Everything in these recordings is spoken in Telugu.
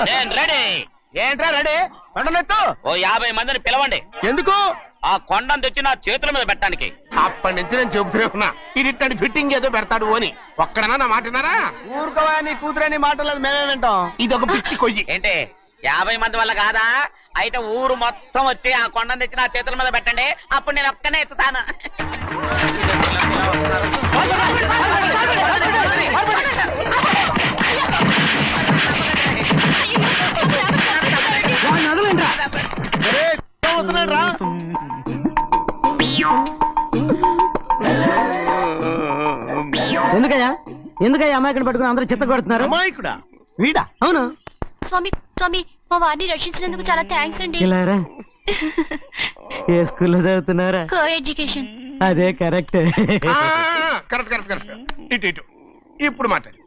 నేను రెడీ. ఏంట్రా రెడీ? కొండనెత్తు. ఓ 50 మందిని పిలవండి. ఎందుకు? ఆ కొండను తెచ్చి నా చేతుల మీద పెట్టడానికి. అప్పటి నుంచి నేను చెబుతూనే ఉన్నా, ఇది ఫిట్టింగ్ ఏదో పెడతాడు అని. ఒక్కడనా నా మాటనారా? ఊరుకోవా, నీ కూతురని మాటలేదు, మేమే వింటాం. ఇది ఒక పిచ్చి కొయ్యి. ఏంటి 50 మంది వల్ల కాదా? అయితే ఊరు మొత్తం వచ్చి ఆ కొండను తెచ్చి నా చేతుల మీద పెట్టండి, అప్పుడు నేను ఒక్కనే ఎత్తుతాను. ఎందుకయ్యా అమాయకుని పట్టుకుని అందరూ చిత్త కొడుతున్నారు? అమాయకుడా? వీడా? అవును. స్వామి స్వామి, మా వారిని రక్షించినందుకు చాలా థ్యాంక్స్ అండి. ఇలారా, ఏ స్కూల్లో చదువుతున్నారా? Co education. అదే కరెక్ట్. ఇటు ఇప్పుడు మాట్లాడు.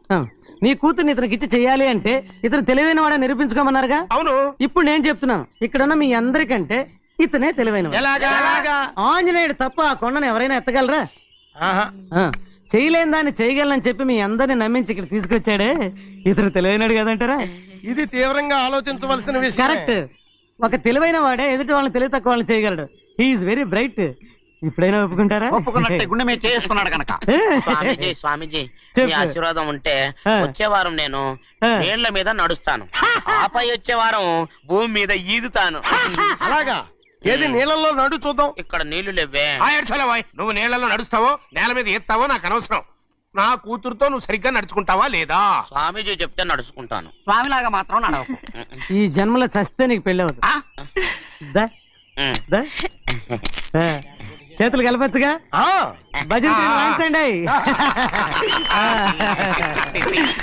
నీ కూతుర్ని ఇతనికి ఇచ్చి చెయ్యాలి అంటే ఇతను తెలివైన వాడని నిరూపించుకోమన్నారుగా. అవును. ఇప్పుడు నేను చెప్తున్నాను, ఇక్కడున్న మీ అందరికంటే ఇతనే తెలివైన. ఆంజనేయుడు తప్ప ఆ కొండను ఎవరైనా ఎత్తగలరా? చేయలేని దాన్ని చేయగలనని చెప్పి మీ అందరిని నమ్మించి ఇక్కడ తీసుకొచ్చాడే, ఇతను తెలివైనడు కదంటారా? ఇది తీవ్రంగా ఆలోచించవలసిన విషయం. కరెక్ట్. ఒక తెలివైన వాడే ఎదుటి వాళ్ళని తెలివి తక్కువ వాళ్ళని చేయగలడు. He is very bright. ఇప్పుడైనా ఒప్పుకుంటారా? ఒప్పుకున్నట్టే, గుండె మీద చేసుకున్నాడు కనుక. స్వామీజీ మీ ఆశీర్వాదం ఉంటే వచ్చే వారం నేను నీళ్ల మీద నడుస్తాను, ఆపై వచ్చే వారం భూమి మీద ఈదుతాను. అలాగా? ఏది నీళ్ళల్లో నడు చూద్దాం. ఇక్కడ నీళ్లు లేవే. నువ్వు నీళ్ళలో నడుస్తావో నేల మీద ఎత్తావో నాకు అనవసరం. నా కూతురుతో నువ్వు సరిగ్గా నడుచుకుంటావా లేదా? స్వామీజీ చెప్తే నడుచుకుంటాను, స్వామిలాగా మాత్రం నడవకు. ఈ జన్మలో చస్తే నీకు పెళ్ళి అవుతుంది. చేతులు కలపచ్చుగా. భజన వాయించండి.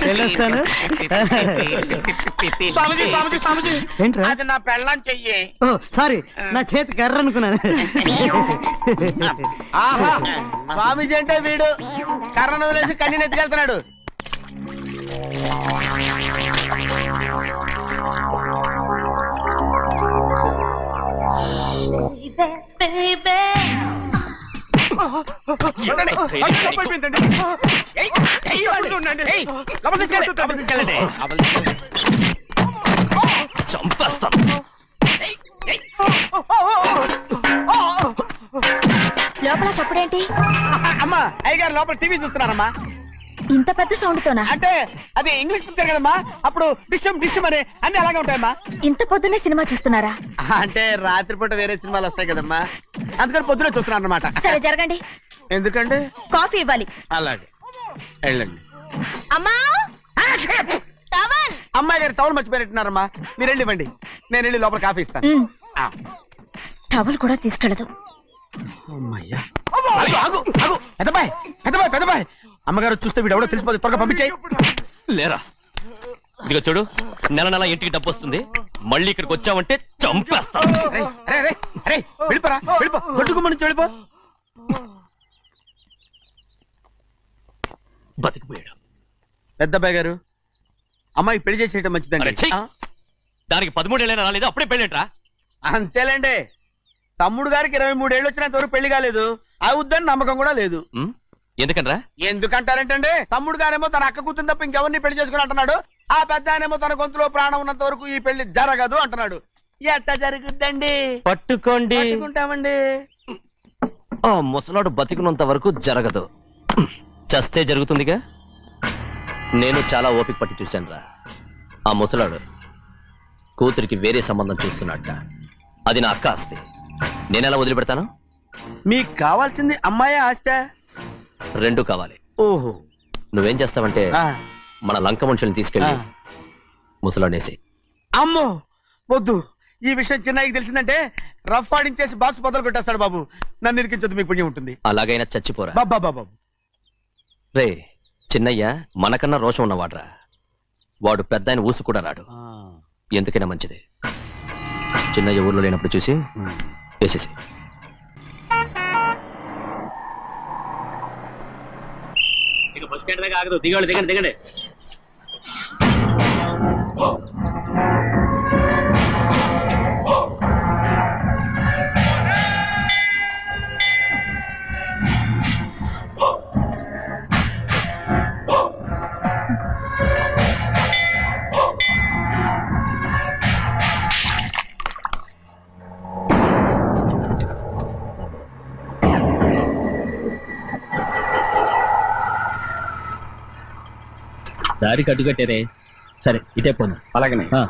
వెళ్ళొస్తాను. ఏంట్రా? అది నా పెళ్ళం చెయ్యి. ఓ సారీ, నా చేతి కర్ర అనుకున్నాను. స్వామీజీ అంటే వీడు కర్రను వదిలేసి కన్నీని ఎత్తుకెళ్తున్నాడు. లోపల చప్పుడేంటి? అమ్మా, అయ్యగారు లోపల టీవీ చూస్తున్నారమ్మా. ఇంత పెద్ద సౌండ్ తోనా? అంటే అది ఇంగ్లీష్ పిక్చర్ కదమ్మా, అప్పుడు డిషమ్ డిషమ్ అని అన్ని అలాగే ఉంటాయమ్మా. ఇంత పొద్దున్నే సినిమా చూస్తున్నారా? అంటే రాత్రిపూట వేరే సినిమాలు వస్తాయి కదమ్మా, అందుకని పొద్దునే చూస్తున్నాను అనమాట. సరే జరగండి. ఎందుకంటే కాఫీ ఇవ్వాలి. అలాగే వెళ్ళండి. అమ్మా, టవల్. అమ్మాయి గారు టవల్ మర్చిపోయినట్టున్నారమ్మా, మీరు వెళ్ళి ఇవ్వండి, నేను వెళ్ళి లోపల కాఫీ ఇస్తాను. టవల్ కూడా తీసుకెళ్ళదు. పెద్దబాయ్ పెద్దబాయ్ పెద్దబాయ్, అమ్మగారు చూస్తే వీడు ఎవడో తెలిసిపోతే త్వరగా పంపించాయి. లేరా, ఇదిగో చూడు, నెల నెల ఇంటికి డబ్బు వస్తుంది, మళ్ళీ ఇక్కడికి వచ్చావంటే చంపేస్తా. వెళ్ళిపోరా, వెళ్ళిపో, దొడ్డుకుమ్మ నుంచి వెళ్ళిపో. బతికిపోయాడు. పెద్దబాయ్ గారు, అమ్మాయి పెళ్లి చేసేయటం మంచిదండి. దానికి 13 ఏళ్ళైనా రాలేదు, అప్పుడే పెళ్ళేంట్రా? అంతేలేండి, తమ్ముడు గారికి 23 ఏళ్ళు వచ్చినంత వరకు పెళ్లి కాలేదు, అవుద్దని నమ్మకం కూడా లేదు. ఎందుకనరా? ఎందుకంటారేంటండి, తమ్ముడు గారేమో తన అక్క కూతురు తప్ప ఇంకెవరిని పెళ్లి చేసుకుని అంటున్నాడు, ఆ పెద్ద ఆయనేమో తన గొంతులో ప్రాణం ఉన్నంత వరకు ఈ పెళ్లి జరగదు అంటున్నాడు. ఎట్ట జరుగుద్దండి? పట్టుకోండి. పట్టుకుంటామండి. ఆ ముసలాడు బతికున్నంత వరకు జరగదు, చస్తే జరుగుతుందిగా. నేను చాలా ఓపిక పట్టి చూశానురా. ఆ ముసలాడు కూతురికి వేరే సంబంధం చూస్తున్నట్ట. అది నా అక్క ఆస్తి, నేనెలా వదిలిపెడతాను? మీకు కావాల్సింది అమ్మాయి ఆస్తి? రెండు కావాలి. ఓహో. నువ్వేం చేస్తావంటే మన లంక మనుషుల్ని తీసుకెళ్ళి ముసలాడేసి. అమ్మో వద్దు, ఈ విషయం చిన్నయ్యకి తెలిసిందంటే రఫ్ ఆడించేసి బాక్స్ బదులు కొట్టేస్తాడు బాబు. నన్ను ఇరికించొద్దు, మీకు పుణ్యం ఉంటుంది. అలాగైనా చచ్చిపోరా బాబా. రే చిన్నయ్య మనకన్నా రోషం ఉన్నవాడ్రా, వాడు పెద్ద ఆయన ఊసు కూడా రాడు. ఎందుకైనా మంచిది, చిన్నయ్య ఊర్లో లేనప్పుడు చూసి వేసేసి. దిగండి. దారికి అడ్డుకట్టారే. సరే ఇటే పోను. అలాగనే ఆ.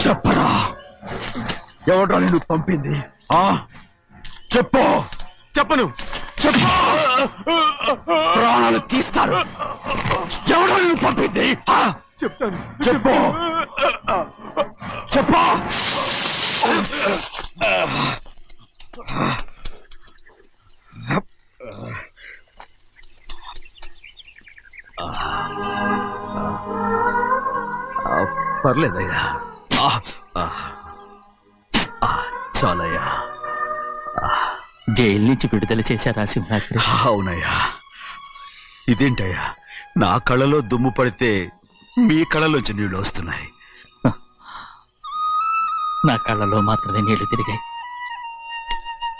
చెప్పరా, ఎవడ్రా నిన్ను పంపింది? చెప్పు. చెప్పను. చెప్పు. ప్రాణాలు తీస్తారు. ఎవడో నిన్ను పంపింది? చెప్తాను. చెప్పు. చెప్పు. పర్లేదయ్యా, చాలయ్యా. జైలు నుంచి విడుదల చేశారా సింహాద్రి? అవునయ్యా. ఇదేంటయ్యా, నా కళ్ళలో దుమ్ము పడితే మీ కళ్ళలోంచి నీళ్లు వస్తున్నాయి. నా కళ్ళలో మాత్రమే నీళ్లు తిరిగాయి,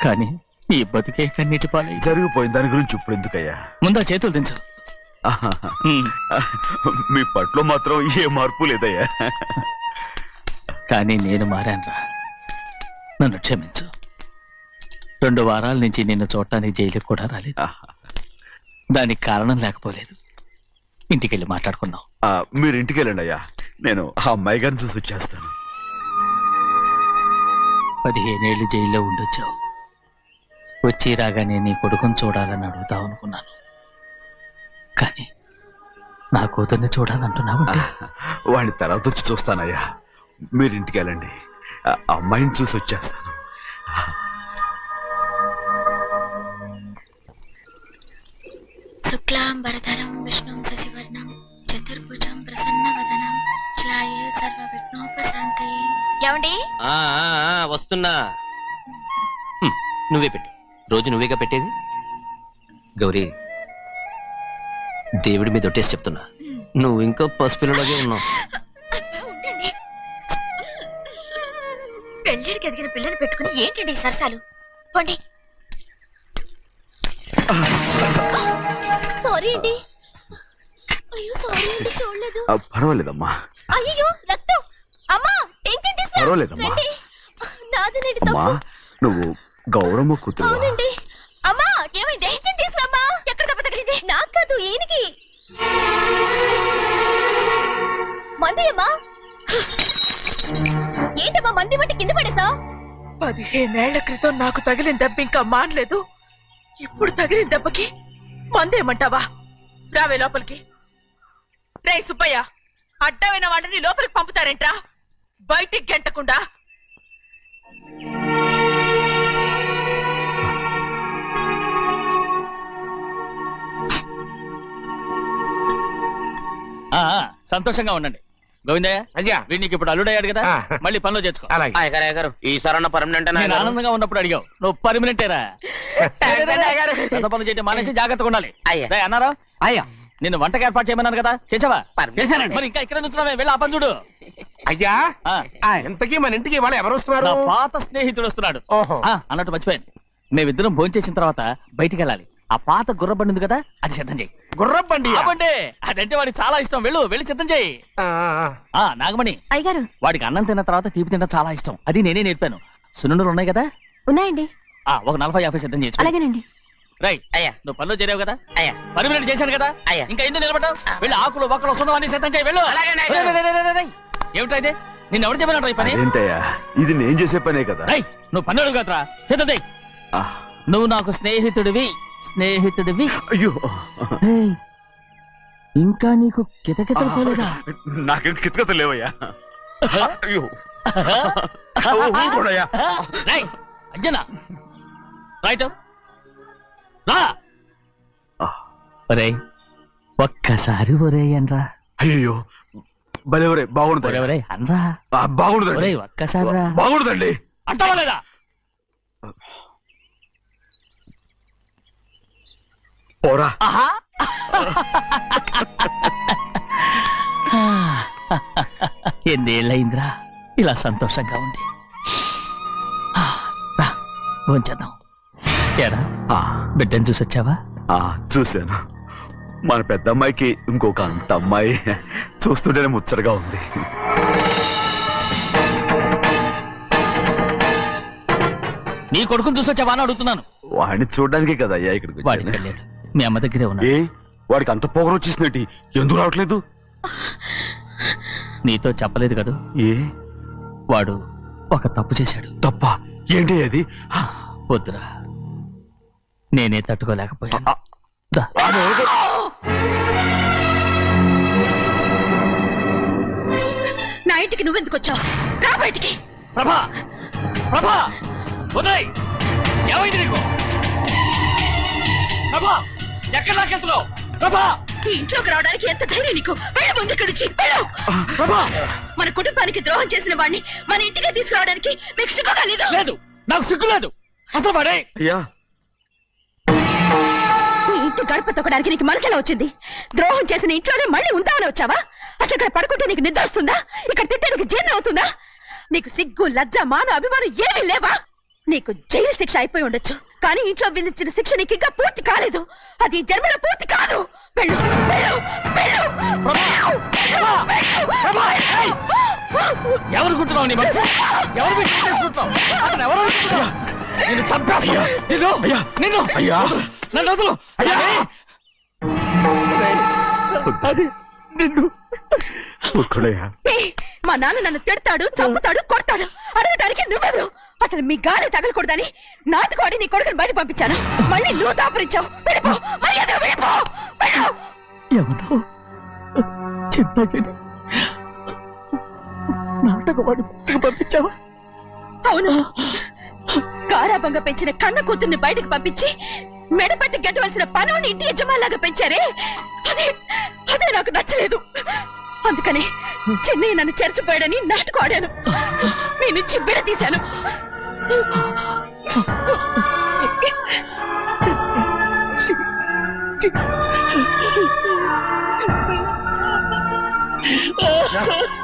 కానీ ఈ బతుకే కన్నీటి పాలై. జరిగిపోయిన దాని గురించి ఇప్పుడు ఎందుకయ్యా? ముందా చేతులు దించు. మీ పట్లో మాత్రం ఏ మార్పు లేదయ్యా. కానీ నేను మారానురా, నన్ను క్షమించు. 2 వారాల నుంచి నిన్ను చూడటానికి జైలుకి కూడా రాలేదు. దానికి కారణం లేకపోలేదు. ఇంటికెళ్ళి మాట్లాడుకుందాం. మీరు ఇంటికి వెళ్ళండి అయ్యా, నేను ఆ అమ్మాయి గారిని చూసి వచ్చేస్తాను. 15 ఏళ్ళు జైల్లో ఉండొచ్చావు. వచ్చి రాగానే నీ కొడుకుని చూడాలని అడుగుతావు అనుకున్నాను, కానీ నా కూతుర్ని చూడాలంటున్నావు. వాడిని తర్వాత వచ్చి చూస్తానయ్యా, మీరు ఇంటికి వెళ్ళండి, అమ్మాయిని చూసి వచ్చేస్తాను. శుక్లాంబరధరం విష్ణుం శశివర్ణం చతుర్భుజం ప్రసన్నవదనం ధ్యాయే సర్వవిఘ్నోపశాంతయే. ఏమండి? వస్తున్నా. నువ్వే పెట్టు. రోజు నువ్వేగా పెట్టేది. గౌరీ, దేవుడి మీద ఒట్టేసి చెప్తున్నా, నువ్వు ఇంకా పసిపిల్లలాగే ఉన్నావు. ఉండండి, పెళ్ళిడికి ఎదిగిన పిల్లని పెట్టుకుని ఏంటండి సరసాలు? పోండి. సారీ అండి. అయ్యో సారీ అండి, చూడలేదు. పర్వాలేదమ్మా. అయ్యో రక్తం. అమ్మా టెన్షన్ తీసుకో. పర్వాలేదమ్మా. నాదనండి అమ్మా, తప్పు. నువ్వు గౌరమ్మ కూతురు అవునండి. అమ్మా ఏమైంది? తీసుకురమ్మా. ఎక్కడ దెబ్బ తగిలింది? నాకు కాదు, ఈయనకి. మంది అమ్మా. ఏంటమ్మా మంది బట్టి కింద పడేసా? 15 ఏళ్ల క్రితం నాకు తగిలిన దెబ్బ ఇంకా మానలేదు. ఇప్పుడు తగిలిన దెబ్బకి మందేమంటావా? రావే లోపలికి. రే సుబ్బయ్య, అడ్డమైన వాడిని లోపలికి పంపుతారేంట్రా? బయటికి గెంటకుండా. సంతోషంగా ఉండండి గోవిందయ్య. అయ్యా వీడికి ఇప్పుడు అల్లుడయ్యాడు కదా, మళ్ళీ పనిలో చేర్చుకో. గారు ఈసారన్న పర్మనెంట్ నేను ఆనందంగా ఉన్నప్పుడు అడిగావు, నువ్వు పర్మనెంటేరా? పెద్ద పనులు చేయడం మానేసి జాగ్రత్తగా ఉండాలి. అన్నారా? అయ్యా నిన్ను వంటకి ఏర్పాటు చేయమన్నాను కదా, చేసావా? చేశానండి. మరి ఇంకా ఇక్కడ నుంచున్నావే, వెళ్ళి ఆ పని చూడు. అయ్యా ఇంతకీ మన ఇంటికి ఇవాళ ఎవరు వస్తున్నారు? నా పాత స్నేహితుడు వస్తున్నాడు. అన్నట్టు మర్చిపోయాను, మేమిద్దరం భోంచేసిన తర్వాత బయటికి వెళ్ళాలి. ఆ పాత గుర్రబండి ఉంది కదా, అది సిద్ధం చేయి. గుర్రబండి అదంటే వాడికి చాలా ఇష్టం. వెళ్ళి సిద్ధం చేయి. నాగమణి, అయ్యగారు వాడికి అన్నం తిన్న తర్వాత తీపి తినడం చాలా ఇష్టం. అది నేనే నేర్పాను. సున్నుండలు ఉన్నాయి కదా, ఉన్నాయండి. ఒక 40-50 సిద్ధం చేసి. అలాగేనండి. రైట్ అయ్యా, నువ్వు పనిలో చేరావు కదా, పర్మినెంట్ చేశాను కదా, ఇంకా ఎందుకు నిలబడ్డావు? వెళ్ళి ఆకులు ఒక్కలు వస్తుందో అన్ని సిద్ధం చేయి. వెళ్ళు. ఏమిటా ఇదే? నిన్ను ఎవరు చెప్పినట్టు ఈ పని? ఏంటయ్యా, ఇది నేను చేసే పనే కదా. నువ్వు పని అడుగు కదరా, సిద్ధం చేయి. నువ్వు నాకు స్నేహితుడివి. అయ్యో ఇంకా నీకు కితకితలు పోలేదా? నాకేం కితకత లేవయ్యా. అయ్యో ఊరుకోడయ్యా. అంజనా రైట్ రా. ఒరే ఒక్కసారి ఒరే అనరా. అయ్యో భలేవరే, బాగుంటుంది. ఒరే అనరా, బాగుండదండి. ఒక్కసారి రా. బాగుండదండి. అంటావా లేదా? పోరా. ఎన్నేళ్ళయిందిరా ఇలా సంతోషంగా ఉండి. రా భోంచేద్దాం. ఏడా బిడ్డను చూసొచ్చావా? చూశాను. మన పెద్ద అమ్మాయికి ఇంకొక అంత అమ్మాయి చూస్తుంటేనే ముచ్చటగా ఉంది. నీ కొడుకుని చూసొచ్చావా అని అడుగుతున్నాను. వాడిని చూడడానికే కదా అయ్యా ఇక్కడికి వాడికి వచ్చాను. వెళ్ళాడు, మీ అమ్మ దగ్గరే ఉన్నాడు. ఏ వాడికి అంత పొగరు వచ్చేసినట్టు ఎందుకు రావట్లేదు? నీతో చెప్పలేదు కదా, ఏ వాడు ఒక తప్పు చేశాడు. తప్ప ఏంటి అది? వద్దురా, నేనే తట్టుకోలేకపోయాను. దా. నా ఇంటికి నువ్వెందుకు వచ్చావు? రా బయటికి. ప్రభా వదిలేయ్. ఏమైంది నీకు? ప్రభా ఎక్కడ నాకెళ్తున్నావు? ప్రభా ఈ ఇంట్లోకి రావడానికి ఎంత ధైర్యం నీకు? వెళ్ళ ముందు ఇక్కడి నుంచి వెళ్ళు. ప్రభా మన కుటుంబానికి ద్రోహం చేసిన వాడిని మన ఇంటికి తీసుకురావడానికి మీకు సిగ్గుగా లేదు? లేదు, నాకు సిగ్గు లేదు అసలు. వాడే అయ్యా ఈ ఇంటి గడప తొక్కడానికి నీకు మనసులో వచ్చింది. ద్రోహం చేసిన ఇంట్లోనే మళ్ళీ ఉందామని వచ్చావా? అసలు ఇక్కడ పడుకుంటే నీకు నిద్ర వస్తుందా? ఇక్కడ తింటే నీకు జీర్ణం అవుతుందా? నీకు సిగ్గు, లజ్జ, మాన, అభిమానం ఏమీ లేవా? నీకు జైలు శిక్ష అయిపోయి ఉండొచ్చు, కానీ ఇంట్లో విధించిన శిక్ష నీకు ఇంకా పూర్తి కాలేదు. అది జన్మలో పూర్తి కాదు. వెళ్ళు వెళ్ళు వెళ్ళు. ఎవరు కుట్టున్నావు? నీ మంచి ఎవరు చేసుకుంటావు? అతను ఎవరు అనుకుంటున్నావు? నిన్ను చంపేస్తా. నిన్ను అయ్యా నన్ను వదులు. అది నిన్ను. మా నాన్న నన్ను తిడతాడు, చంపుతాడు, కొడతాడు. అడగటానికి నువ్వెవరు? అసలు మీ గాలి తగలకూడదని నాటుకోడి నీ కొడుకుని బయట పంపించాను. మళ్ళీ నువ్వు దాపరించావు. వెళ్ళిపో, మర్యాదగా వెళ్ళిపో. వెళ్ళు. ఎవరో చిన్న నాటకవాడు పంపించావా? అవును, గారాబంగా పెంచిన కన్న కూతుర్ని బయటకు పంపించి మెడపట్టి గెట్టవలసిన పనుని ఇంటి యజమానిలాగా పెంచారే, అదే నాకు నచ్చలేదు. అందుకని చెన్నయ్య నన్ను చెరచిపోయాడని నాటకం ఆడాను. మీ నుంచి విడదీశాను.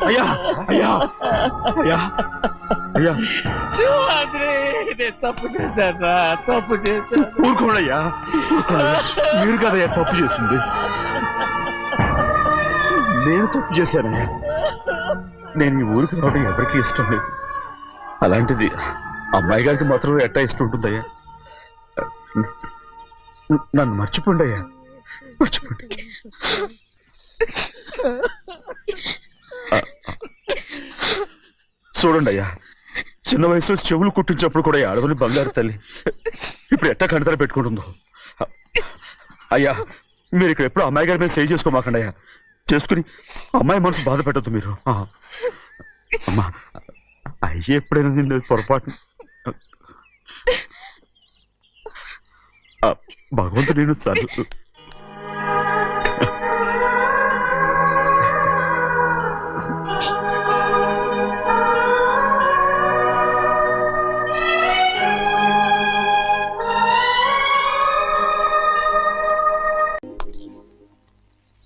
అయ్యా అయ్యా అయ్యా అయ్యా తప్పు చేశాను, తప్పు చేశాను. ఊరుకోడయ్యా, మీరు కదయ్యా తప్పు చేసింది. నేను తప్పు చేశానయ్యా. నేను ఈ ఊరికి రావడం ఎవరికి ఇష్టం లేదు. అలాంటిది అమ్మాయి గారికి మాత్రం ఎట్టా ఇష్టం ఉంటుందయ్యా. నన్ను మర్చిపోండి అయ్యా, మర్చిపోండి. చూడండి అయ్యా, చిన్న వయసులో చెవులు కుట్టించినప్పుడు కూడా అడవుని బంగారు తల్లి ఇప్పుడు ఎట్టా కంటతర పెట్టుకుంటుందో. అయ్యా, మీరు ఇక్కడ ఎప్పుడు అమ్మాయి గారి మీద సేవ్ చేసుకోమాకండి అయ్యా. చేసుకుని అమ్మాయి మనసు బాధ పెట్టద్దు మీరు. అమ్మా, అయ్యే ఎప్పుడైనా నిన్ను పొరపాటు భగవంతుడు నేను సర్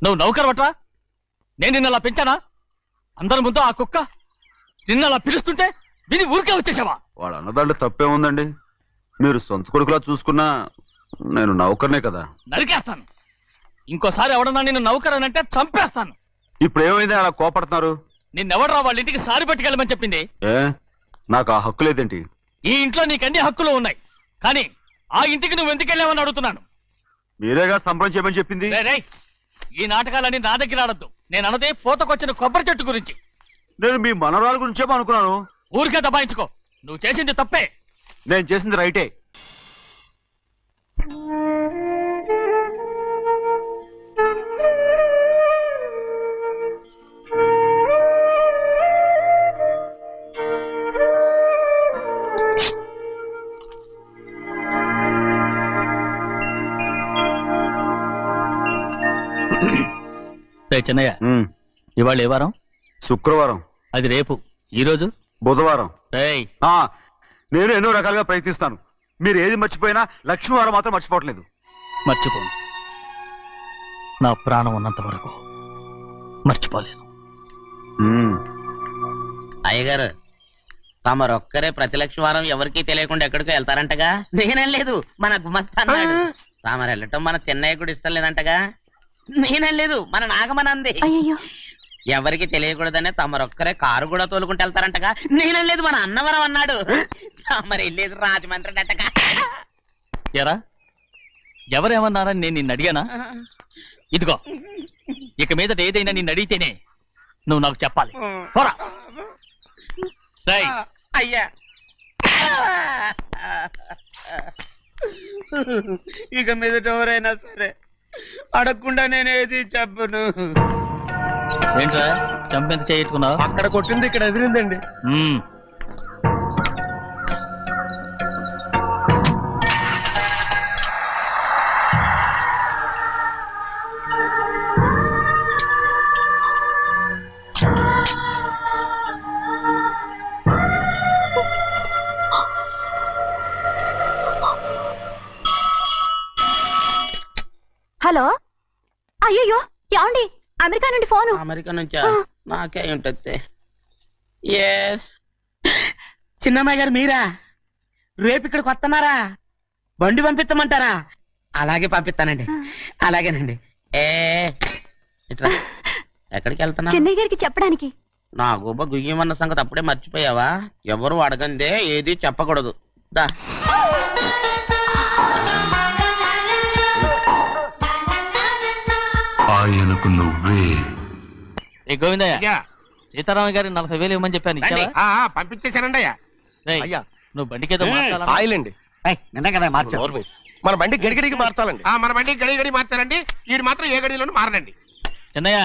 నువ్వు నౌకరవట్రా? నేను నిన్న అలా పెంచానా? అందరి ముందు ఆ కుక్క నిన్న అలా పిలుస్తుంటే విని ఊరికే వచ్చేసావా? వాడు అన్నదాంట్లో తప్పే ఉందండి. మీరు సొంత కొడుకులా చూసుకున్నా నేను నౌకర్నే కదా. నరికేస్తాను. ఇంకోసారి ఎవడన్నా నిన్ను నౌకరనంటే చంపేస్తాను. ఇప్పుడు ఏమైంది అలా కోపడుతున్నారు? నిన్నెవడరా వాళ్ళ ఇంటికి సారి పట్టుకెళ్ళమని చెప్పింది? ఏ, నాకు ఆ హక్కు లేదేంటి? ఈ ఇంట్లో నీకు అన్ని హక్కులు ఉన్నాయి, కానీ ఆ ఇంటికి నువ్వు ఎందుకు వెళ్ళావని అడుగుతున్నాను. మీరేగా సంబరం చేయమని చెప్పింది. రేయ్, ఈ నాటకాలన్నీ నా దగ్గర ఆడద్దు. నేను అన్నదే పూతకొచ్చిన కొబ్బరి చెట్టు గురించి. నేను మీ మనవరాల గురించేమో అనుకున్నాను. ఊరికే దబాయించుకో. నువ్వు చేసింది తప్పే. నేను చేసింది రైటే. చిన్నయ్య, ఇవాళ ఏ వారం? శుక్రవారం. అది రేపు. ఈ రోజు బుధవారం. రేయ్, నేను ఎన్నో రకాలుగా ప్రయత్నిస్తాను. మీరు ఏది మర్చిపోయినా లక్ష్మీవారం మాత్రం మర్చిపోవట్లేదు. మర్చిపోను. నా ప్రాణం ఉన్నంత వరకు మర్చిపోలేను. అయ్యగారు, తమరొక్కరే ప్రతి లక్షవారం ఎవరికీ తెలియకుండా ఎక్కడికో వెళ్తారంటగా? నేనేం లేదు, మన గుమస్తా అన్నాడు. తామరు వెళ్ళటం మన చెన్నయ్య కూడా ఇష్టం లేదంటగా? నేనేం లేదు, మన నాగమనంది. అయ్యో, ఎవరికి తెలియకూడదనే తమరొక్కరే కారు కూడా తోలుకుంటూ వెళ్తారంటగా? నేనేం లేదు, మన అన్నవరం అన్నాడు. తమరు వెళ్ళేది రాజమండ్రి అంటగా. ఎరా, ఎవరేమన్నారని నేను నిన్ను అడిగానా? ఇదిగో, ఇక మీదట ఏదైనా నిన్ను అడిగితేనే నువ్వు నాకు చెప్పాలి. పోరా. రేయ్, అయ్యా, ఇక మీదట ఎవరైనా సరే అడగకుండా నేనేది చెప్పను. ఏంట్రా చంపెంత చేయించుకున్నావు? అక్కడ కొట్టింది ఇక్కడ ఎదిరిందండి. హలో. అయ్యో, ఏమండి? అమెరికా నుండి ఫోను. అమెరికా నుంచా? నాకే ఉంటుంది. ఎస్, చిన్నమ్మాయి గారు మీరా? రేపు ఇక్కడికి వస్తున్నారా? బండి పంపిస్తామంటారా? అలాగే పంపిస్తానండి. అలాగేనండి. ఇట్రా. ఎక్కడికి వెళ్తున్నా? చెన్నై గారికి చెప్పడానికి. నా గుబ్బ గుయ్యమన్న సంగతి అప్పుడే మర్చిపోయావా? ఎవరు అడగందే ఏది చెప్పకూడదు. దా. ఆయనకు నువ్వే. ఏ గోవిందయ్య, సీతారామ గారి 40,000 ఇవ్వమని చెప్పాను, ఇచ్చావా? పంపించేశానండి అయ్యా. అయ్యా, నువ్వు బండికేదో మార్చాలా? ఆయిల్ అండి. నిన్న కదా మార్చారు. మన బండి గడిగడికి మార్చాలండి. మన బండి గడిగడి మార్చాలండి. ఈ మాత్రం ఏ గడిలోనూ మారనండి. చిన్నయ్య,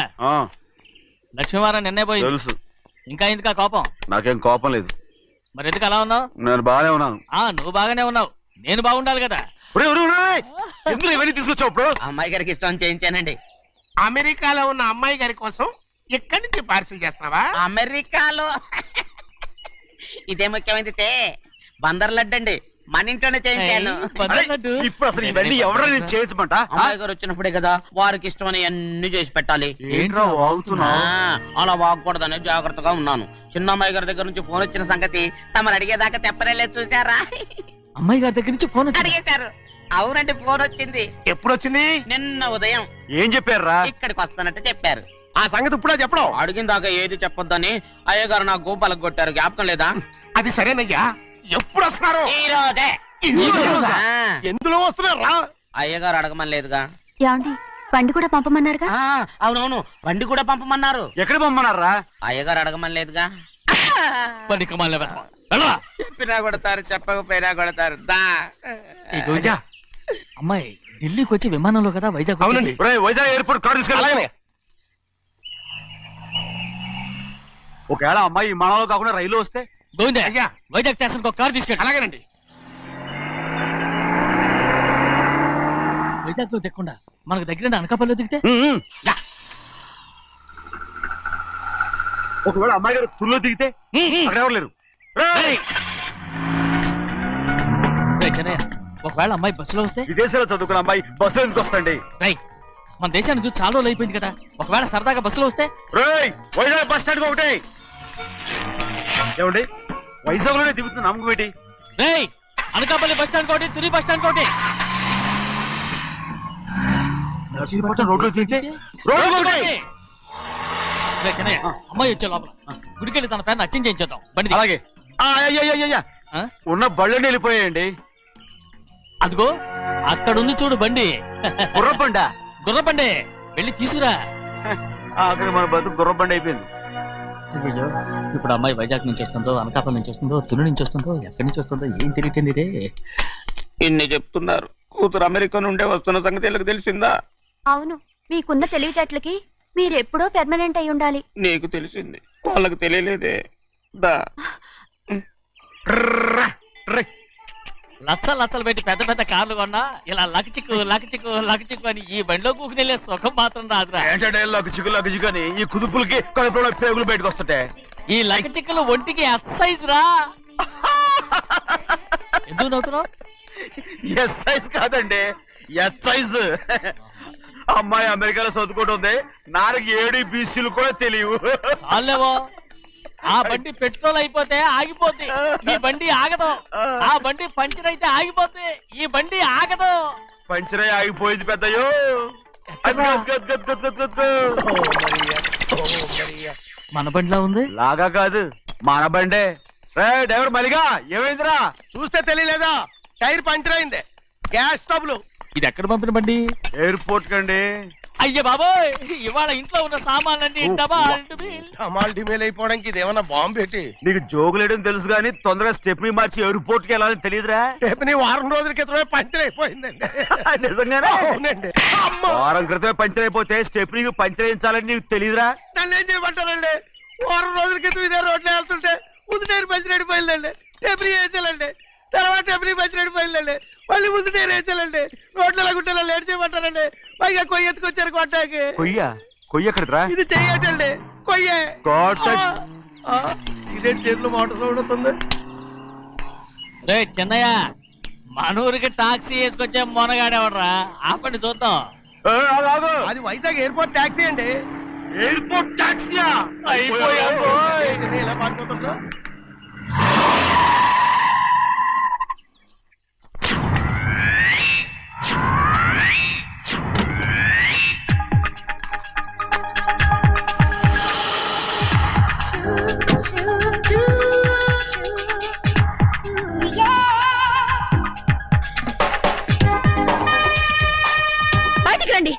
లక్ష్మీవారం నిన్నే పోయి తెలుసు. ఇంకా ఎందుకా కోపం? నాకేం కోపం లేదు. మరి ఎందుకు అలా ఉన్నావు? నేను బాగానే ఉన్నాను. నువ్వు బాగానే ఉన్నావు, నేను బాగుండాలి కదా. ఎందుకు ఇవన్నీ తీసుకొచ్చావు? ఇప్పుడు అమ్మాయి గారికి ఇష్టం చేయించానండి. అమెరికాలో ఉన్న అమ్మాయి గారి కోసం ఎక్కడి నుంచి పార్సిల్ చేస్తున్నావా? అమెరికాలో ఇదే ముఖ్యమైనది. బందర్ లడ్డు అండి, మన ఇంట్లోనే చేయించాను. ఇప్పుడు అసలు ఇవన్నీ ఎవరైనా చేయించమంట? అమ్మాయి గారు వచ్చినప్పుడే కదా వారికి ఇష్టమని అన్ని చేసి పెట్టాలి. ఏంట్రా వాగుతున్నా? అలా వాగకూడదని జాగ్రత్తగా ఉన్నాను. చిన్న అమ్మాయి గారి దగ్గర నుంచి ఫోన్ వచ్చిన సంగతి తమరు అడిగేదాకా చెప్పలేదు. చూసారా? అమ్మాయి గారి దగ్గర నుంచి ఫోన్ అడిగేశారు. అవునండి, ఫోన్ వచ్చింది. ఎప్పుడు వచ్చింది? నిన్న ఉదయం. ఏం చెప్పారా? ఇక్కడికి వస్తానంటే చెప్పారు. ఆ సంగతి ఇప్పుడే చెప్పడం. అడిగిన దాకా ఏది చెప్పొద్దని అయ్యగారు నా గోపాలకు కొట్టారు. జ్ఞాపకం లేదా? అది సరేనయ్యా, ఎప్పుడు వస్తున్నారు? ఈ రోజే. ఆ, ఎందులో వస్తున్నారు రా? అయ్యగారు అడగమని లేదుగా. ఏమండి బండి కూడా పంపమన్నారుగా? ఆ, అవునవును, బండి కూడా పంపమన్నారు. ఎక్కడ పొమ్మన్నారా? అయ్యగారు అడగమని లేదుగా. చెప్పినా కొడతారు, చెప్పకపోయినా కొడతారు. దా. అమ్మాయి ఢిల్లీకి వచ్చి విమానంలో కదా వైజాగ్ అవునండి. వైజాగ్ ఎయిర్పోర్ట్ కార్ తీసుకెళ్ళాలి. ఒకవేళ అమ్మాయి విమానంలో కాకుండా రైలు వస్తే? గోవిందే, వైజాగ్ స్టేషన్ ఒక కార్ తీసుకెళ్ళి. అలాగేనండి. వైజాగ్ లో దిక్కుండా మనకు దగ్గర అనకాపల్లిలో దిగితే ఒకవేళ అమ్మాయి గారు తుల్లో దిగితే అక్కడ ఎవరు లేరు. చెన్నయ్య, ఒకవేళ అమ్మాయి బస్సులో వస్తే? విదేశాల్లో చదువుకున్న అమ్మాయి బస్సులో ఎందుకు వస్తండి? మన దేశాన్ని చూసి చాలా రోజులు అయిపోయింది కదా, ఒకవేళ సరదాగా బస్సులో వస్తే? వైజాగ్ బస్ స్టాండ్ ఒకటి ఏమండి, వైజాగ్ లోనే దిగుతున్న నమ్మకం ఏంటి? అనకాపల్లి బస్ స్టాండ్ కోటి, తుని బస్ స్టాండ్ కోటి. రోడ్లో దిగితే అమ్మాయి వచ్చే లోపల గుడికెళ్ళి తన పేరుని అచ్చం చేయించేద్దాం బండి. అలాగే. ఉన్న బళ్ళని వెళ్ళిపోయాయండి. అదిగో అక్కడుంది చూడు బండి. గుర్రబండ. గుర్రబండి, వెళ్ళి తీసుకురా. అక్కడ మన బతుకు గుర్రబండ అయిపోయింది. అయ్యో, ఇప్పుడు అమ్మాయి వైజాగ్ నుంచి వస్తుందో, అనకాపల్లి నుంచి వస్తుందో, తుని నుంచి వస్తుందో, ఎక్కడి నుంచి వస్తుందో ఏం తెలియటండి ఇదే. ఇన్ని చెప్తున్నారు, కూతురు అమెరికా నుండే వస్తున్న సంగతి వీళ్ళకి తెలిసిందా? అవును, మీకున్న తెలివితేటలకి మీరెప్పుడో పెర్మనెంట్ అయి ఉండాలి. నీకు తెలిసింది, వాళ్ళకి తెలియలేదే. దా. లచ్చలు పెట్టి పెద్ద పెద్ద కార్లు కొన్నా ఇలా లకచిక్కు అని ఈ బండిలో కూకుని వెళ్ళే సుఖం మాత్రం రాదురా. ఏంటంటే లగచిక్కు అని ఈ కుదుపులకి కడుపులో పేగులు బయటకు వస్తుంటాయి. ఈ లకచిక్కులు ఒంటికి ఎక్సైజ్ రా. ఎందుకు నవ్వుతున్నావు? ఎక్సైజ్ కాదండి, ఎక్సైజ్. అమ్మాయి అమెరికాలో చదువుకుంటుంది, నాకు 7 బీసీలు కూడా తెలియవు. చాలేవో, ఆ బండి పెట్రోల్ అయిపోతే ఆగిపోద్ది, ఈ బండి ఆగదు. ఆ బండి పంచర్ అయితే ఆగిపోద్ది, ఈ బండి ఆగదు. పంచరే ఆగిపోయింది పెద్దయ్యో. మన బండిలా ఉంది. లాగా కాదు, మన బండే. డ్రైవర్ మలిగా ఏమైందిరా? చూస్తే తెలియలేదా? టైర్ పంచర్ అయింది. గ్యాస్ స్టవ్లు. ఇది ఎక్కడ పంపిన బండి? ఎయిర్పోర్ట్ కండి. అయ్య బాబోయ్, ఇవాళ ఇంట్లో ఉన్న సామాన్లన్నీ డమాల్ డిమేల్ అయిపోవడానికి ఇదేమన్నా బాంబు పెట్టి? నీకు జోగులేయడం తెలుసు కానీ తొందరగా స్టెప్ని మార్చి ఎయిర్పోర్ట్ కి వెళ్ళాలని తెలియదురా? స్టెప్ని వారం రోజుల క్రితమే పంచర్ అయిపోయిందండి. నిజంగానే? అవునండి. వారం క్రితమే పంచర్ అయిపోతే స్టెప్ని పంచర్ వేయించాలని నీకు తెలియదురా? నన్ను ఏం చేయమంటారండి? వారం రోజుల క్రితం ఇదే రోడ్లో వెళ్తుంటే ముందు టైర్ పంచర్ అయిపోయిందండి. స్టెప్ని వేసాలండి, తర్వాత స్టెప్ని పంచర్ అయిపోయిందండి, మళ్ళీ ముందు టైర్ వేసాలండి. రోడ్లు గుట్టలో లేట్ చేయమంటారండి. పైగా కొయ్య ఎత్తుకొచ్చారు కొట్టాకి. కొయ్య ఎక్కడరా? ఇది చెయ్యటండి, కొయ్యే. ఇదే చేతులు మోటార్ సౌండ్ అవుతుంది. రే చిన్నయ్య, మన ఊరికి టాక్సీ వేసుకొచ్చే మొనగాడేవడరా? ఆపండి చూద్దాం. అది వైజాగ్ ఎయిర్పోర్ట్ టాక్సీ అండి. ఎయిర్పోర్ట్ టాక్సీయా? ఇలా పారిపోతుండ్రా. బయటికి రండి.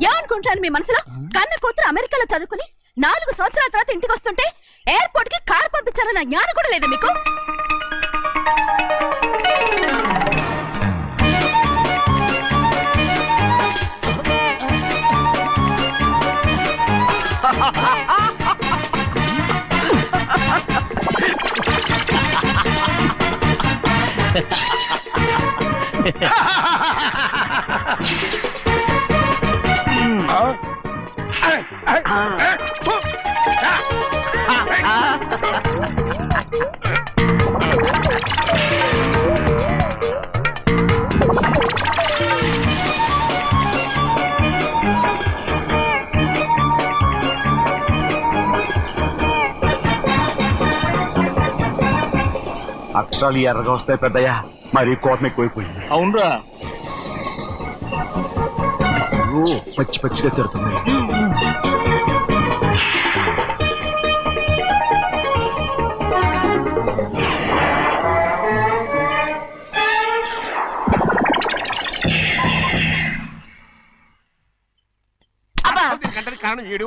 ఏమనుకుంటాను మీ మనసులో? కన్న కూతురు అమెరికాలో చదువుకుని 4 సంవత్సరాల తర్వాత ఇంటికి వస్తుంటే ఎయిర్పోర్ట్ కి కార్ పంపించారన్న జ్ఞానం కూడా లేదా మీకు? అక్షరాలు ఎర్రగా వస్తాయి పెద్దయ్యా, మరి కోపం ఎక్కువైపోయింది. అవునరా, పచ్చి పచ్చిగా తిడుతుంది.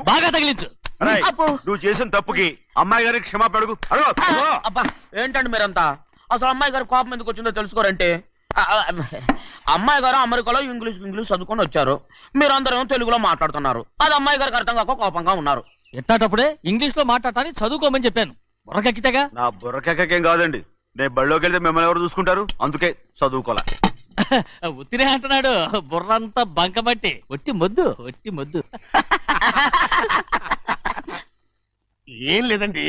బాగా తగిలించు. అరేయ్, నువ్వు చేసిన తప్పుకి అమ్మాయి గారికి క్షమాపణ అడుగు. అడుగు. అబ్బా ఏంటండి మీరంతా? అసలు అమ్మాయి గారు కోపం ఎందుకు వచ్చిందో తెలుసుకోరంటే, అమ్మాయి గారు అమెరికాలో ఇంగ్లీష్ చదువుకొని వచ్చారు, మీరందరూ తెలుగులో మాట్లాడుతున్నారు. అది అమ్మాయి గారికి అర్థం కాక కోపంగా ఉన్నారు. ఎట్టాటప్పుడే ఇంగ్లీష్ లో మాట్లాడటానికి చదువుకోమని చెప్పాను. బుర్రకెక్కితేగా. నా బుర్రకెక్కకేం కాదండి, నేను బళ్ళోకి వెళ్తే మిమ్మల్ని ఎవరు చూసుకుంటారు, అందుకే చదువుకోలే. ఉత్తినే అంటున్నాడు. బుర్రంతా బంకబట్టి ఒట్టి మొద్దు. ఏం లేదండి,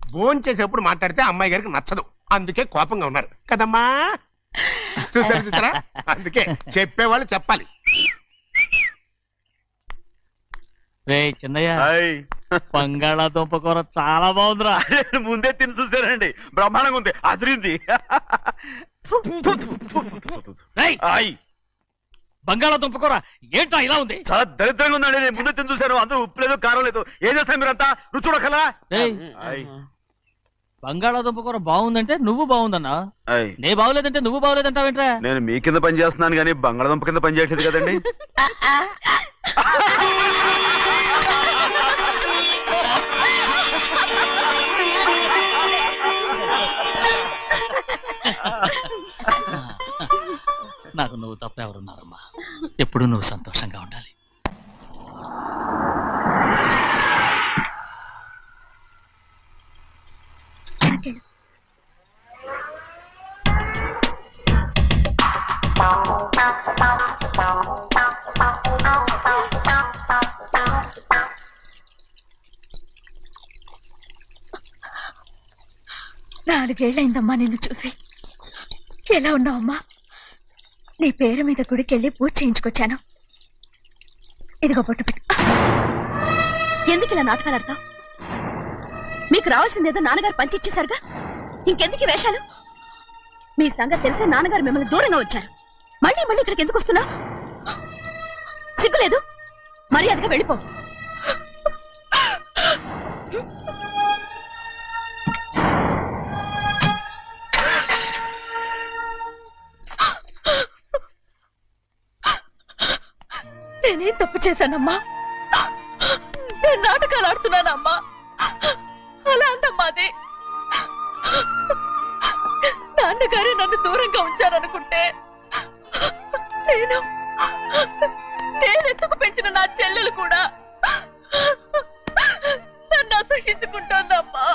భోంచేసేప్పుడు మాట్లాడితే అమ్మాయి గారికి నచ్చదు, అందుకే కోపంగా ఉన్నారు కదమ్మా. చూసారా, అందుకే చెప్పేవాళ్ళు చెప్పాలి. రే చిన్నయ్య, హాయ్. బంగాళాదుంప కూర చాలా బాగుందిరా. నేను ముందే తిని చూసానండి, బ్రహ్మాండంగా ఉంది, అదిరింది. రేయ్, హాయ్. బంగాళాదుంప కూర ఏంట్రా ఇలా ఉంది? చాలా దరిద్రంగా ఉందండి, నేను ముందే తిని చూశాను, అందరూ ఉప్పు లేదు కారం లేదు. ఏం చేస్తారు మీరంతా, రుచి చూడకలా. రేయ్, బంగాళాదుంప కూర బాగుందంటే నువ్వు బాగుందన్నా, నే బాగులేదంటే నువ్వు బాగులేదంటావేంట్రా? నేను మీ కింద పని చేస్తున్నాను కానీ బంగాళదుంప కింద పని చేయట్లేదు కదండి. నాకు నువ్వు తప్ప ఎవరున్నారమ్మా? ఎప్పుడు నువ్వు సంతోషంగా ఉండాలి. నాలుగేళ్లైందమ్మా నిన్ను చూసి. ఎలా ఉన్నావమ్మా? నీ పేరు మీద గుడికెళ్ళి పూజ చేయించుకొచ్చాను. ఇదిగో బొట్టు పెట్టు. ఎందుకు ఇలా నాటకాలు ఆడతావు? మీకు రావాల్సిందేదో నాన్నగారు పంచిచ్చేశారుగా, ఇంకెందుకు వేషాలు? మీ సంగతి తెలిసే నాన్నగారు మిమ్మల్ని దూరంగా వచ్చారు. మళ్ళీ ఇక్కడికి ఎందుకు వస్తున్నావు? సిగ్గులేదు? మర్యాదగా వెళ్ళిపో. నేనేం తప్పు చేశానమ్మా? నేను నాటకాలు ఆడుతున్నానమ్మా. అలా అంటమ్మా అది. నాన్నగారే నన్ను దూరంగా ఉంచారనుకుంటే నేనెందుకు పెంచిన నా చెల్లెలు కూడా నన్ను అసహించుకుంటోందమ్మా.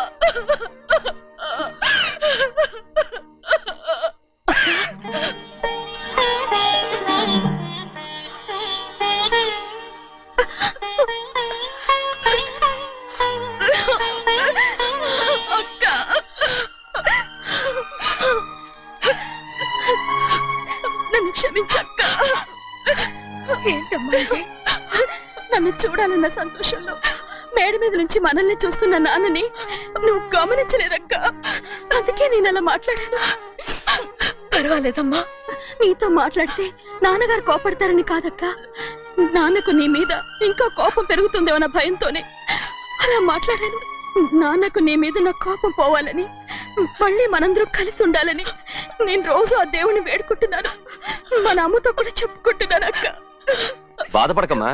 నన్ను క్షమించక్క. ఏంటమ్మా ఇది? నన్ను చూడాలన్న సంతోషంలో మేడ మీద నుంచి మనల్ని చూస్తున్న నాన్నని నువ్వు గమనించలేదక్క. అందుకే నేను అలా మాట్లాడాను. పర్వాలేదమ్మా, నీతో మాట్లాడితే నాన్నగారు కోపడతారని కాదక్క. నాన్నకు నీ మీద ఇంకా కోపం పెరుగుతుందేమన్న భయంతోనే అలా మాట్లాడాను. నాన్నకు నీ మీద నా కోపం పోవాలని, మళ్ళీ మనందరూ కలిసి ఉండాలని నేను రోజు ఆ దేవుని వేడుకుంటున్నాను. మన అమ్మతో కూడా చెప్పుకుంటున్నాను అక్క. బాధపడకమ్మా,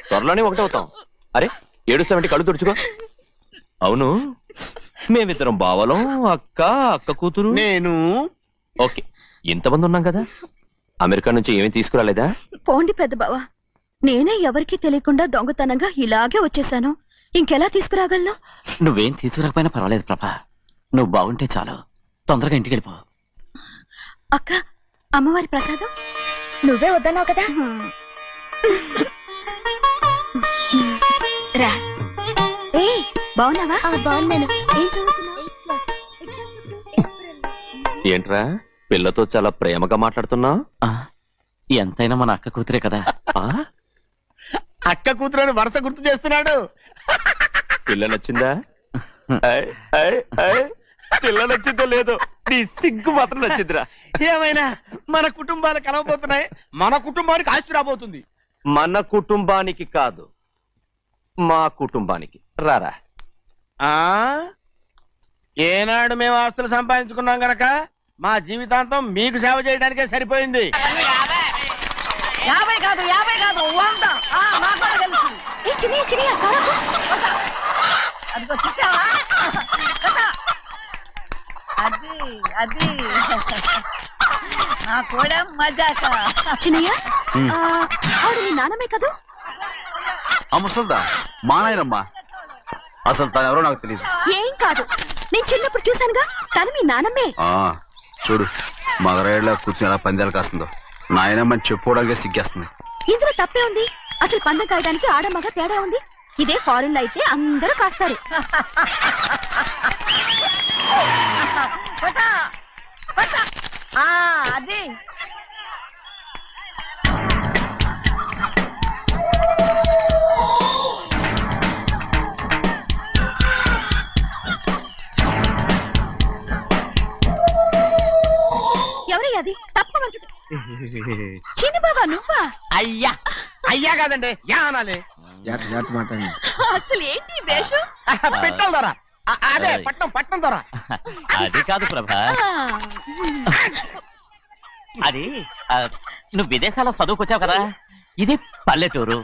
త్వరలోనే ఒకటవుతాం. అరే ఏడుస్తామంటే కళ్ళు తుడుచుకో. అవును, మేమిద్దరం బావలం, అక్క కూతురు, నేను. ఓకే, ఇంతమంది ఉన్నాం కదా. అమెరికా నుంచి ఏమీ తీసుకురాలేదా? పోండి పెద్ద బావ, నేనే ఎవరికీ తెలియకుండా దొంగతనంగా ఇలాగే వచ్చేసాను. ఇంకెలా తీసుకురాగలను? నువ్వేం తీసుకురాకపోయినా పర్వాలేదు ప్రభా, నువ్వు బాగుంటే చాలు. తొందరగా ఇంటికి వెళ్ళిపో. అక్క, అమ్మవారి ప్రసాదం నువ్వే వద్దన్నావు కదా. రా. ఏ బాగున్నావా? బాగున్నాను. ఏం చదువుతున్నావు? ఏంట్రా పిల్లతో చాలా ప్రేమగా మాట్లాడుతున్నా? ఎంతైనా మన అక్క కూతురే కదా. అక్క కూతురని వరుస గుర్తు చేస్తున్నాడు. పిల్ల నచ్చిందా? పిల్ల నచ్చిందో లేదో, నీ సిగ్గు మాత్రం నచ్చిందిరా. ఏమైనా మన కుటుంబాలు కలవబోతున్నాయి, మన కుటుంబానికి ఆస్తి రాబోతుంది. మన కుటుంబానికి కాదు, మా కుటుంబానికి. రారా. ఏనాడు మేము ఆస్తులు సంపాదించుకున్నాం గనక మా జీవితాంతం మీకు సేవ చేయడానికే సరిపోయింది. 50 కాదు 100. ఏ చిన్నయ్య చిన్నయ్య కారకు. అదిగో చూసావా? అది నా కూడా మజాక. చిన్నయ్య ఆవిడ నీ నాన్నమే కదూ? ముసల్దా మా నాయనమ్మా. అసలు తను ఎవరో నాకు తెలియదు. ఏం కాదు, నేను చిన్నప్పుడు చూశానుగా, తను మీ నాన్నమ్మే. చూడు మగరాయిలా కూర్చుని ఎలా పందాలు కాస్తుందో. నాయనమ్మని చెప్పుకోవడానికి సిగ్గేస్తుంది. ఇందులో తప్పే ఉంది? అసలు పందెం కాయడానికి ఆడమగ తేడా ఉంది. ఇదే ఫారెన్ లో అయితే అందరూ కాస్తారు. అది ఎవరయ్యా అది? తప్పమంటు చిన్ని బాబా నువ్వా? అయ్యా అయ్యా కాదండి యా అనాలి. అసలు ఏంటి ఈ వేషం? పెట్టాల ద్వారా అదే పట్నం ద్వారా. అది కాదు ప్రభా, అది నువ్వు విదేశాల్లో చదువుకొచ్చావు కదా, ఇది పల్లెటూరు.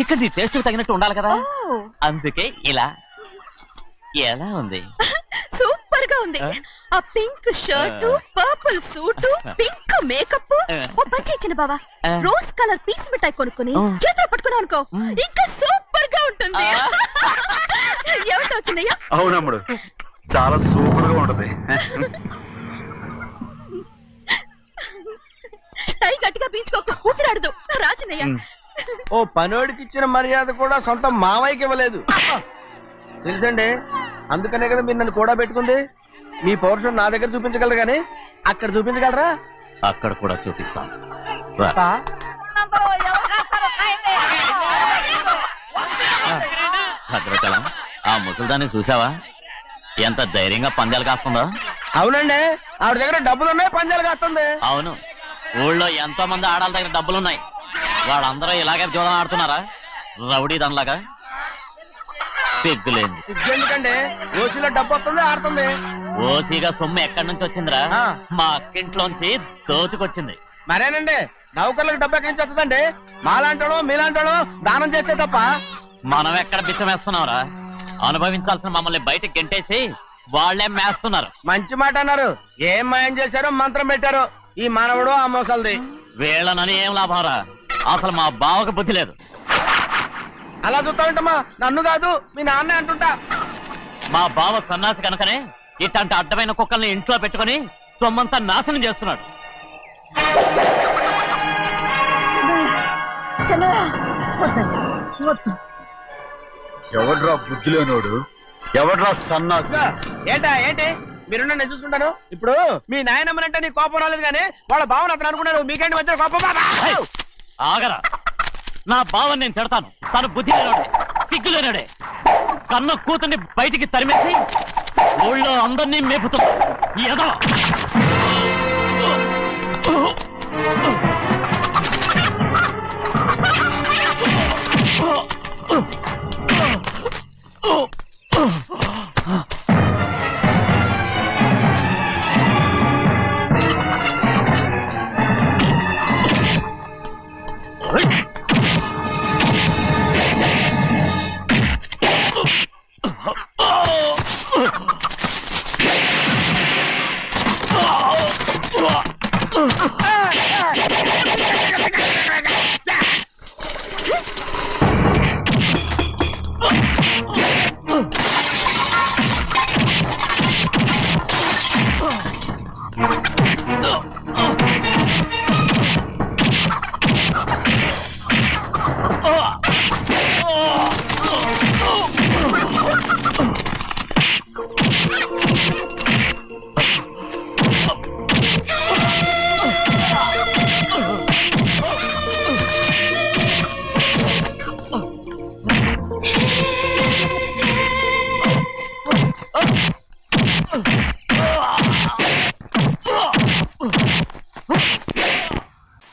ఇక్కడ నీ టేస్ట్ తగినట్టు ఉండాలి కదా, అందుకే ఇలా. ఎలా ఉంది? సూపర్ గా ఉంది. ఆ pink shirt, purple suit, pink makeup. ఓ పని ఇచ్చిన బాబా, రోజ్ కలర్ పీస్ మిఠాయి కొనుక్కుని చేతిలో పట్టుకున్నావు అనుకో, ఇంకా సూపర్ గా ఉంటుంది. ఏమిటో చిన్నయ్య? అవునమ్ముడు, చాలా సూపర్ గా ఉంటది. టై గట్టిగా పీంచుకోకు, ఊపిరాడదు. రాజనయ్య, ఓ పనోడికి ఇచ్చిన మర్యాద కూడా సొంత మావయ్యకి ఇవ్వలేదు తెలుసండి. అందుకనే కదా మీరు నన్ను కూడా పెట్టుకుంది. మీ పౌరుషం నా దగ్గర చూపించగలరు గానీ అక్కడ చూపించగలరా? అక్కడ కూడా చూపిస్తాను. భద్రాచలం, ఆ ముసల్దాన్ని చూసావా? ఎంత ధైర్యంగా పందాలు కాస్తుందో. అవునండి, ఆవిడ దగ్గర డబ్బులున్నాయి, పందాలు కాస్తుంది. అవును, ఊళ్ళో ఎంతో మంది ఆడాల దగ్గర డబ్బులున్నాయి. వాళ్ళందరూ ఇలాగే జోదం ఆడుతున్నారా రౌడీ దానిలాగా? సిగ్గులేదు. సిగ్గెందుకండి? ఓసీలో డబ్బు వస్తుంది, ఆడుతుంది. ఓసీగా సొమ్ము ఎక్కడి నుంచి వచ్చిందిరా? మా అక్కింట్లోంచి దోచుకొచ్చింది. మరేనండి, నౌకర్లకు డబ్బు ఎక్కడి నుంచి వస్తుందండి? మాలాంటోళ్ళు మీలాంటోళ్ళు దానం చేస్తే తప్ప. మనం ఎక్కడ బిచ్చం వేస్తున్నావురా? అనుభవించాల్సిన మమ్మల్ని బయటకు గెంటేసి వాళ్లే మేస్తున్నారు. మంచి మాట అన్నారు. ఏం మాయం చేశారో మంత్రం పెట్టారు ఈ మానవుడు ఆ మోసల్ది. వీళ్ళనని ఏం లాభంరా? అసలు మా బావకు బుద్ధి లేదు. అలా చూస్తా ఉంటామా? నన్ను కాదు మీ నాన్నే అంటుంటా. మా బావ సన్నాసి కనుకనే ఇట్లాంటి అడ్డమైన కుక్కల్ని ఇంట్లో పెట్టుకుని సొమ్మంతా నాశనం చేస్తున్నాడు. ఎవడ్రా బుద్ధిలోనోడు? ఎవడ్రా సన్నాసి? ఏంటి మీరు నేను చూసుకుంటాను. ఇప్పుడు మీ నాయనమ్మనంటే నీ కోపం రాలేదు కానీ వాళ్ళ బావన అతను అనుకున్నాడు. మీకేంటి మధ్య కోపం? ఆగరా, నా బావని నేను తిడతాను. తను బుద్ధి లేనాడే, సిగ్గు లేనాడే. కన్న కూతుర్ని బయటికి తరిమేసి ఊళ్ళో అందరినీ మేపుతున్నా. ఏదో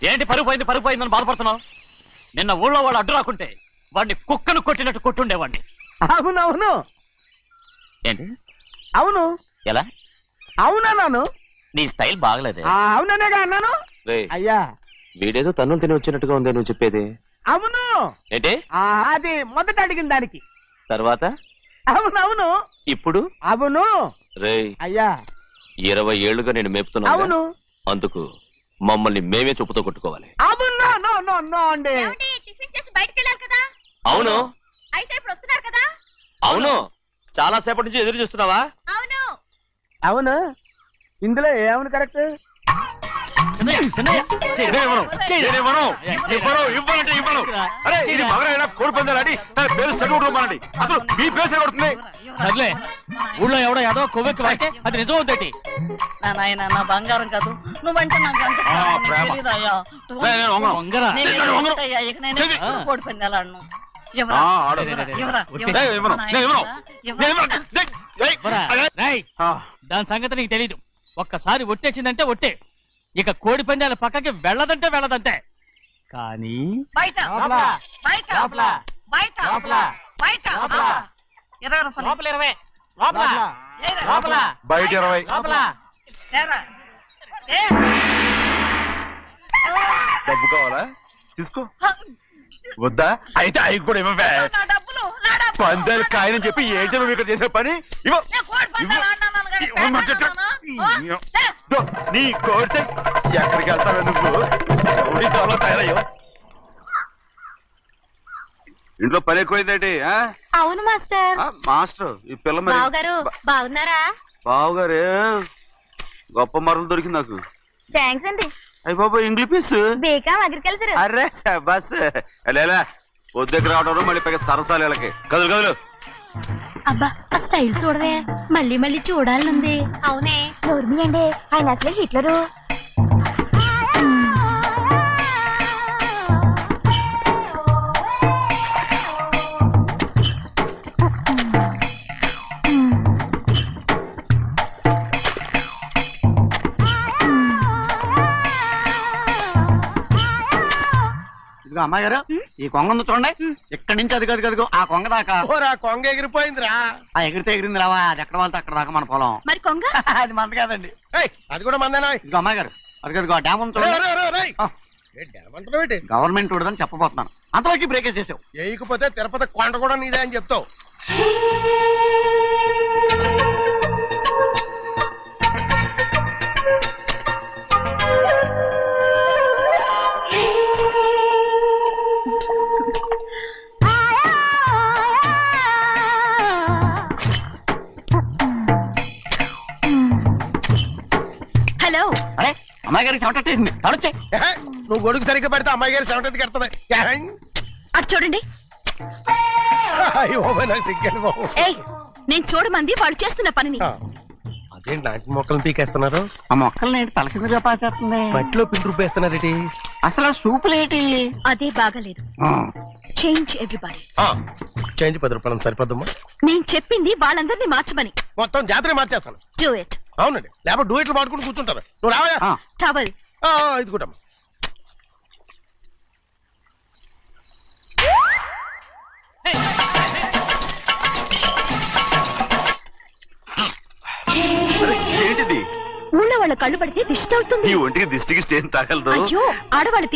ఏంటి పరుగు పోయిందని బాధపడుతున్నావు? నిన్న ఊళ్ళో వాళ్ళు అడ్డు రాకుంటే వాడిని కుక్కను కొట్టినట్టు కొట్టుండేవాడిని. అవునవును ఏంటి అవును ఎలా? అవునన్నాను. నీ స్టైల్ బాగలేదే. అవుననేగా అన్నాను. అయ్యా వీడేదో తన్నులు తిని వచ్చినట్టుగా ఉందే నువ్వు చెప్పేది. అవును ఏంటి? అది మొదట అడిగిన దానికి. తర్వాత అవునవును. ఇప్పుడు అవును. రే అయ్యా 20 ఏళ్లుగా నేను మేపుతున్నా. అవును. అందుకు మమ్మల్ని మేమే చెప్పుతో కొట్టుకోవాలి. అవును నో నో నో అండి. టిఫిన్ చేసి బయటికి వెళ్ళారు కదా. అవును. అయితే ఇప్పుడు వస్తున్నారు కదా. అవును. చాలా సేపటి నుంచి ఎదురు చూస్తున్నావా? అవును. అవును. ఇందులో ఏమని కరెక్ట్? కోడి పందాలని తన పేరు సెలవుకోమనండి. అసలు మీ పేరు సెలవుతుంది. సర్లే ఊళ్ళో ఎవడో ఏదో కొవ్వెక్కి వాడితే అది నిజం అవుతాయి. నాయన నా బంగారం కాదు నువ్వంటే నాకు అంత తెలీదయ్యా. కోడి పందాలను దాని సంగతి నీకు తెలీదు. ఒక్కసారి ఒట్టేసిందంటే ఒట్టే. ఇక కోడి పందాల పక్కకి వెళ్ళదంటే వెళ్ళదంటే. కానీ బయట బయట బయట బయట 20 రూపాయలు బయట 20 డబ్బు కావాలా? తీసుకో. వద్దా? అయితే అవి కూడా ఇవ్వవే. పందాలు కాయని చెప్పి ఏంటి నువ్వు ఇక్కడ చేసే పని? నీ కోరితే ఎక్కడికి వెళ్తావు నువ్వు? తయారయ్యో. ఇంట్లో పని ఎక్కువైందేంటి? అవును మాస్టర్. మాస్టర్ ఈ పిల్ల మరి బావగారు బాగున్నారా? బావుగారే గొప్ప మరలు దొరికింది నాకు. థ్యాంక్స్ అండి. అయ్యి బాబా ఇంగ్లీష్ పీస్ బీకామ్ అగ్రికల్చర్. అరే బస్ లేలా వద్దకు రావడం మళ్ళీ పైగా సరసాలు వీళ్ళకి. కదులు కదులు. అబ్బా ఆ స్టైల్ చూడవే, మళ్ళీ మళ్ళీ చూడాలనుంది. అవునే నోర్మి అండి, ఆయన అసలే హిట్లరు. ఇదిగో అమ్మాయి గారు, ఈ కొంగ ఉంది చూడండి. ఇక్కడి నుంచి అది కదిగో ఆ కొంగ దాకా. కొంగ ఎగిరిపోయిందిరా. ఆ ఎగిరితే ఎగిరింది రావా, అది ఎక్కడ వాళ్ళతో అక్కడ దాకా మన పొలం. మరి కొంగ అది మంద కాదండి. అది కూడా మందేనా? ఇదిగో అమ్మాయి గారు, అది కదిగో ఆ డ్యామ్ ఉంది చూడండి. గవర్నమెంట్ ఉండదని చెప్పబోతున్నాను, అంతలోకి బ్రేక్ వేసేసావు. వేయకపోతే తిరుపతి కొండ కూడా నీదే అని చెప్తావు. హలో. అరే అమ్మాయి గారికి చెమటేసింది, తడొచ్చే. నువ్వు గొడుగు సరిగ్గా పెడితే అమ్మాయి గారి చెమటకి ఎడుతుంది. అటు చూడండి. ఏయ్, నేను చూడమంది వాళ్ళు చేస్తున్న పనిని. అదేంటి నాటి మొక్కలను పీకేస్తున్నారు? ఆ మొక్కల్ని ఏంటి తల కిందగా పాచేస్తుంది? మట్టిలో పిండి రూపేస్తున్నారేటి? అసలు సూపులేటి? అదే బాగలేదు. Change everybody. చేంజ్ 10 రూపాయలు సరిపోద్దమ్మా. నేను చెప్పింది వాళ్ళందరినీ మార్చమని. మొత్తం జాతర మార్చేస్తాను. Do it. అవునండి, లేకపోతే డూయిట్లు పాడుకుంటూ కూర్చుంటారు. నువ్వు రావా? టవల్. ఇది కూడా ఏంటిది? ఊళ్ళో వాళ్ళ కళ్ళు పడితే దిష్టి అవుతుంది. ఈ ఒంటికి దిష్టికి స్టేన్ తాగలదు. అయ్యో, ఆడవాళ్ళు